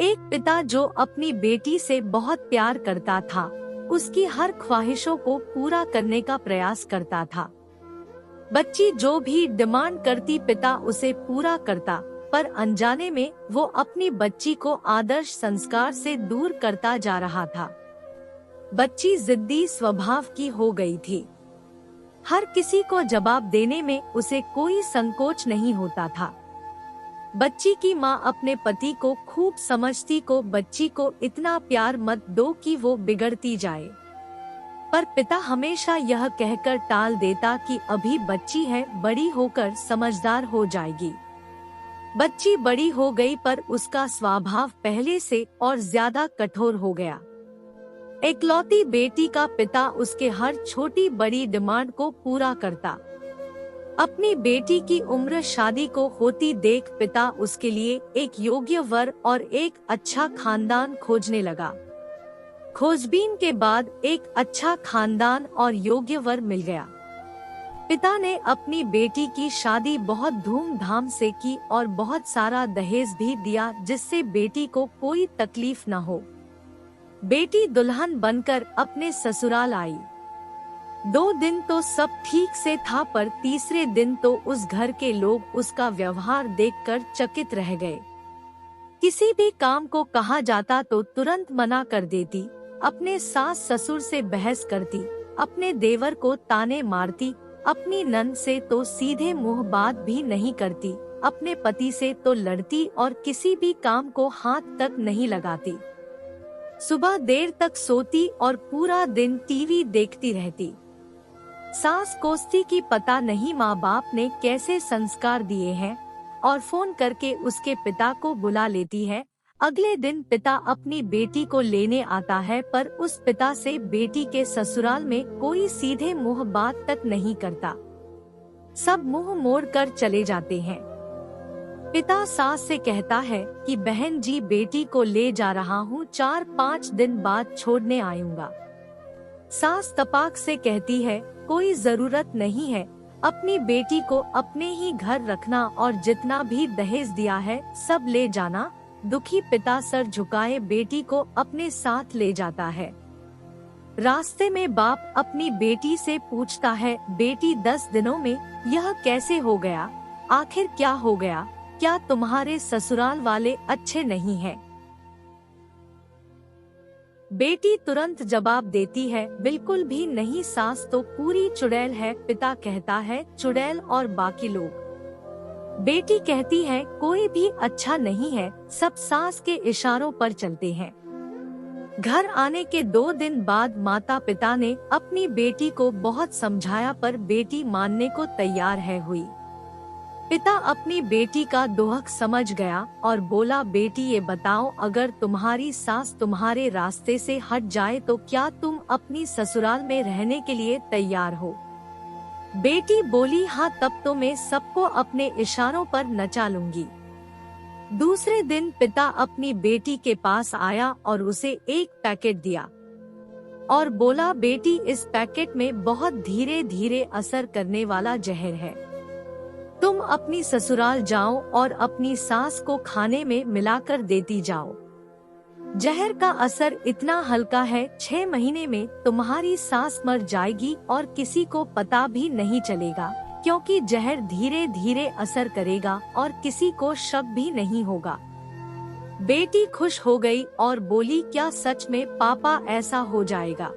एक पिता जो अपनी बेटी से बहुत प्यार करता था, उसकी हर ख्वाहिशों को पूरा करने का प्रयास करता था। बच्ची जो भी डिमांड करती पिता उसे पूरा करता, पर अनजाने में वो अपनी बच्ची को आदर्श संस्कार से दूर करता जा रहा था। बच्ची जिद्दी स्वभाव की हो गई थी। हर किसी को जवाब देने में उसे कोई संकोच नहीं होता था। बच्ची की माँ अपने पति को खूब समझती को बच्ची को इतना प्यार मत दो कि वो बिगड़ती जाए, पर पिता हमेशा यह कहकर टाल देता कि अभी बच्ची है, बड़ी होकर समझदार हो जाएगी। बच्ची बड़ी हो गई पर उसका स्वभाव पहले से और ज्यादा कठोर हो गया। इकलौती बेटी का पिता उसके हर छोटी बड़ी डिमांड को पूरा करता। अपनी बेटी की उम्र शादी को होती देख पिता उसके लिए एक योग्य वर और एक अच्छा खानदान खोजने लगा। खोजबीन के बाद एक अच्छा खानदान और योग्य वर मिल गया। पिता ने अपनी बेटी की शादी बहुत धूमधाम से की और बहुत सारा दहेज भी दिया, जिससे बेटी को कोई तकलीफ न हो। बेटी दुल्हन बनकर अपने ससुराल आई। 2 दिन तो सब ठीक से था, पर तीसरे दिन तो उस घर के लोग उसका व्यवहार देखकर चकित रह गए। किसी भी काम को कहा जाता तो तुरंत मना कर देती, अपने सास ससुर से बहस करती, अपने देवर को ताने मारती, अपनी नंद से तो सीधे मुंह बात भी नहीं करती, अपने पति से तो लड़ती और किसी भी काम को हाथ तक नहीं लगाती। सुबह देर तक सोती और पूरा दिन टीवी देखती रहती। सास कोसती की पता नहीं माँ बाप ने कैसे संस्कार दिए हैं, और फोन करके उसके पिता को बुला लेती है। अगले दिन पिता अपनी बेटी को लेने आता है, पर उस पिता से बेटी के ससुराल में कोई सीधे मुंह बात तक नहीं करता। सब मुंह मोड़ कर चले जाते हैं। पिता सास से कहता है कि बहन जी बेटी को ले जा रहा हूँ, 4-5 दिन बाद छोड़ने आऊंगा। सास तपाक से कहती है कोई जरूरत नहीं है, अपनी बेटी को अपने ही घर रखना और जितना भी दहेज दिया है सब ले जाना। दुखी पिता सर झुकाए बेटी को अपने साथ ले जाता है। रास्ते में बाप अपनी बेटी से पूछता है, बेटी 10 दिनों में यह कैसे हो गया? आखिर क्या हो गया? क्या तुम्हारे ससुराल वाले अच्छे नहीं हैं? बेटी तुरंत जवाब देती है, बिल्कुल भी नहीं, सास तो पूरी चुड़ैल है। पिता कहता है, चुड़ैल और बाकी लोग? बेटी कहती है, कोई भी अच्छा नहीं है, सब सास के इशारों पर चलते हैं। घर आने के 2 दिन बाद माता पिता ने अपनी बेटी को बहुत समझाया, पर बेटी मानने को तैयार है हुई। पिता अपनी बेटी का दुख समझ गया और बोला, बेटी ये बताओ, अगर तुम्हारी सास तुम्हारे रास्ते से हट जाए तो क्या तुम अपनी ससुराल में रहने के लिए तैयार हो? बेटी बोली, हाँ, तब तो मैं सबको अपने इशारों पर नचा लूंगी। दूसरे दिन पिता अपनी बेटी के पास आया और उसे एक पैकेट दिया और बोला, बेटी इस पैकेट में बहुत धीरे धीरे असर करने वाला जहर है। तुम अपनी ससुराल जाओ और अपनी सास को खाने में मिलाकर देती जाओ। जहर का असर इतना हल्का है, 6 महीने में तुम्हारी सास मर जाएगी और किसी को पता भी नहीं चलेगा, क्योंकि जहर धीरे धीरे असर करेगा और किसी को शक भी नहीं होगा। बेटी खुश हो गई और बोली, क्या सच में पापा ऐसा हो जाएगा?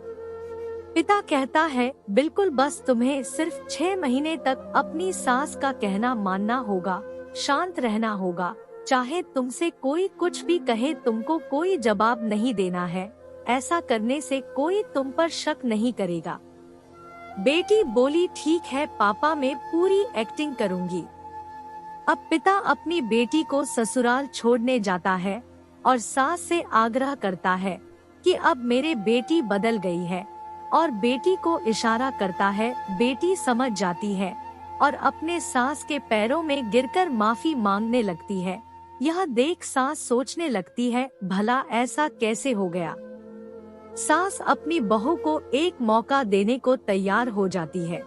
पिता कहता है, बिल्कुल, बस तुम्हें सिर्फ 6 महीने तक अपनी सास का कहना मानना होगा, शांत रहना होगा, चाहे तुमसे कोई कुछ भी कहे तुमको कोई जवाब नहीं देना है। ऐसा करने से कोई तुम पर शक नहीं करेगा। बेटी बोली, ठीक है पापा, मैं पूरी एक्टिंग करूंगी। अब पिता अपनी बेटी को ससुराल छोड़ने जाता है और सास से आग्रह करता है कि अब मेरे बेटी बदल गई है, और बेटी को इशारा करता है। बेटी समझ जाती है और अपने सास के पैरों में गिरकर माफी मांगने लगती है। यह देख सास सोचने लगती है, भला ऐसा कैसे हो गया? सास अपनी बहू को एक मौका देने को तैयार हो जाती है।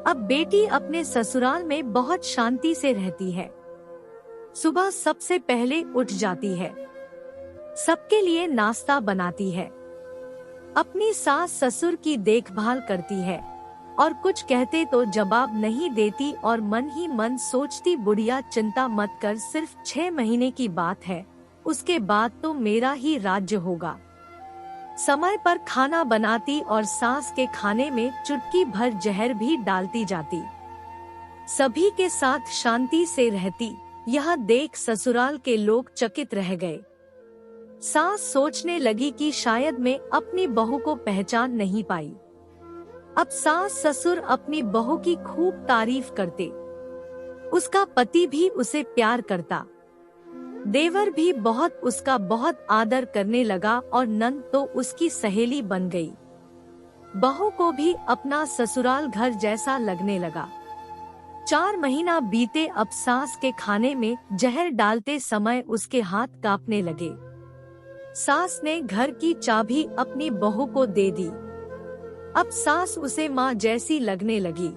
अब बेटी अपने ससुराल में बहुत शांति से रहती है। सुबह सबसे पहले उठ जाती है, सबके लिए नाश्ता बनाती है, अपनी सास ससुर की देखभाल करती है और कुछ कहते तो जवाब नहीं देती और मन ही मन सोचती बुढ़िया चिंता मत कर, सिर्फ 6 महीने की बात है, उसके बाद तो मेरा ही राज्य होगा। समय पर खाना बनाती और सास के खाने में चुटकी भर जहर भी डालती जाती। सभी के साथ शांति से रहती। यह देख ससुराल के लोग चकित रह गए। सास सोचने लगी कि शायद मैं अपनी बहू को पहचान नहीं पाई। अब सास ससुर अपनी बहू की खूब तारीफ करते। उसका पति भी उसे प्यार करता। देवर भी उसका बहुत आदर करने लगा और नंद तो उसकी सहेली बन गई। बहू को भी अपना ससुराल घर जैसा लगने लगा। 4 महीना बीते। अब सास के खाने में जहर डालते समय उसके हाथ कांपने लगे। सास ने घर की चाबी अपनी बहू को दे दी। अब सास उसे माँ जैसी लगने लगी।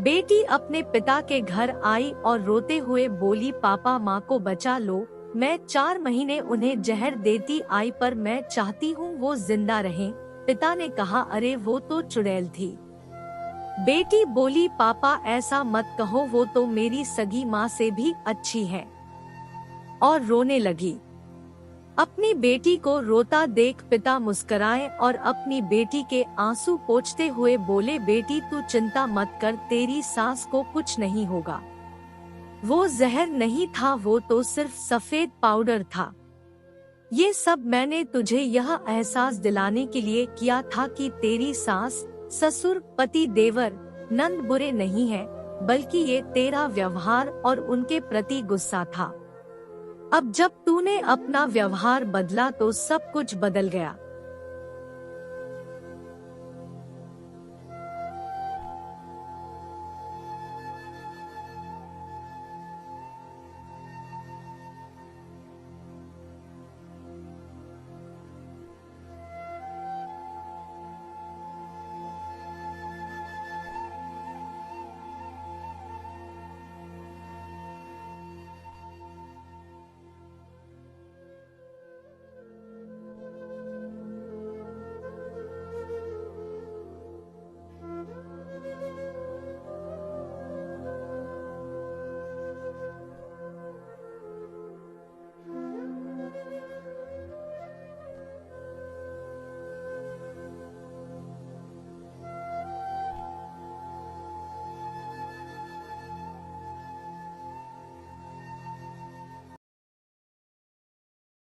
बेटी अपने पिता के घर आई और रोते हुए बोली, पापा माँ को बचा लो, मैं 4 महीने उन्हें जहर देती आई पर मैं चाहती हूँ वो जिंदा रहें। पिता ने कहा, अरे वो तो चुड़ैल थी। बेटी बोली, पापा ऐसा मत कहो, वो तो मेरी सगी माँ से भी अच्छी है, और रोने लगी। अपनी बेटी को रोता देख पिता मुस्कुराए और अपनी बेटी के आंसू पोंछते हुए बोले, बेटी तू चिंता मत कर, तेरी सास को कुछ नहीं होगा। वो जहर नहीं था, वो तो सिर्फ सफेद पाउडर था। ये सब मैंने तुझे यह एहसास दिलाने के लिए किया था कि तेरी सास, ससुर, पति, देवर, नंद बुरे नहीं हैं, बल्कि ये तेरा व्यवहार और उनके प्रति गुस्सा था। अब जब तूने अपना व्यवहार बदला तो सब कुछ बदल गया।